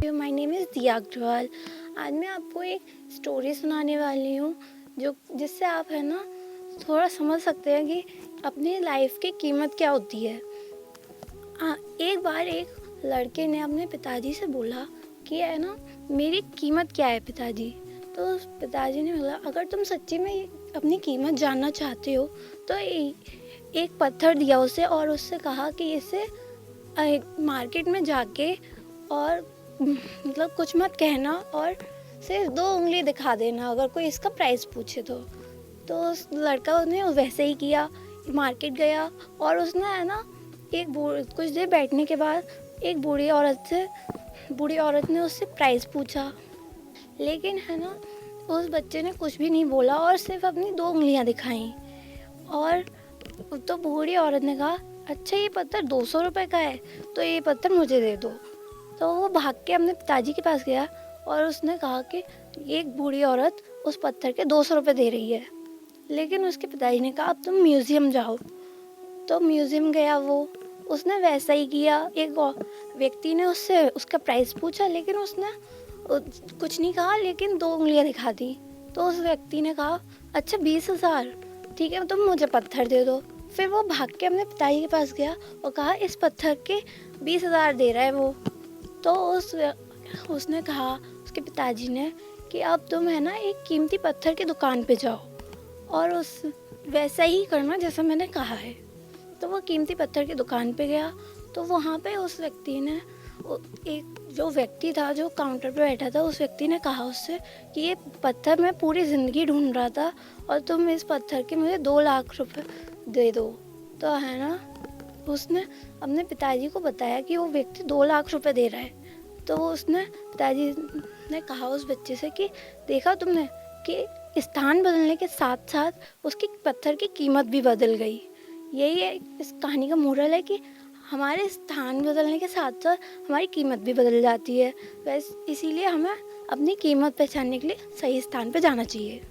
My name is दिया अग्रवाल। आज मैं आपको एक स्टोरी सुनाने वाली हूँ जो जिससे आप है ना थोड़ा समझ सकते हैं कि अपनी लाइफ की कीमत क्या होती है। एक बार एक लड़के ने अपने पिताजी से बोला कि है ना मेरी कीमत क्या है पिताजी। तो उस पिताजी ने बोला अगर तुम सच्ची में अपनी कीमत जानना चाहते हो तो एक पत्थर दिया उसे और उससे कहा कि इसे मार्केट में जाके और मतलब कुछ मत कहना और सिर्फ 2 उंगली दिखा देना अगर कोई इसका प्राइस पूछे तो उस लड़का ने वैसे ही किया। मार्केट गया और उसने है ना कुछ देर बैठने के बाद एक बूढ़ी औरत ने उससे प्राइस पूछा, लेकिन है ना उस बच्चे ने कुछ भी नहीं बोला और सिर्फ अपनी 2 उंगलियां दिखाई। और तो बूढ़ी औरत ने कहा अच्छा ये पत्थर 200 रुपये का है तो ये पत्थर मुझे दे दो। तो वो भाग के अपने पिताजी के पास गया और उसने कहा कि एक बूढ़ी औरत उस पत्थर के 200 रुपये दे रही है। लेकिन उसके पिताजी ने कहा अब तुम म्यूज़ियम जाओ। तो म्यूज़ियम गया वो, उसने वैसा ही किया। एक व्यक्ति ने उससे उसका प्राइस पूछा लेकिन उसने कुछ नहीं कहा लेकिन 2 उंगलियां दिखा दी। तो उस व्यक्ति ने कहा अच्छा 20,000 ठीक है तुम मुझे पत्थर दे दो। फिर वो भाग के अपने पिताजी के पास गया और कहा इस पत्थर के 20,000 दे रहा है वो। तो उसने कहा उसके पिताजी ने कि अब तुम है ना एक कीमती पत्थर की दुकान पे जाओ और उस वैसा ही करना जैसा मैंने कहा है। तो वो कीमती पत्थर की दुकान पे गया तो वहाँ पे उस व्यक्ति ने एक जो व्यक्ति था जो काउंटर पे बैठा था उस व्यक्ति ने कहा उससे कि ये पत्थर मैं पूरी ज़िंदगी ढूंढ रहा था और तुम इस पत्थर के मुझे 2 लाख रुपए दे दो। तो है ना उसने अपने पिताजी को बताया कि वो व्यक्ति 2 लाख रुपए दे रहा है। तो उसने पिताजी ने कहा उस बच्चे से कि देखा तुमने कि स्थान बदलने के साथ साथ उसकी पत्थर की कीमत भी बदल गई। यही है इस कहानी का मोरल है कि हमारे स्थान बदलने के साथ साथ हमारी कीमत भी बदल जाती है। इसीलिए हमें अपनी कीमत पहचानने के लिए सही स्थान पर जाना चाहिए।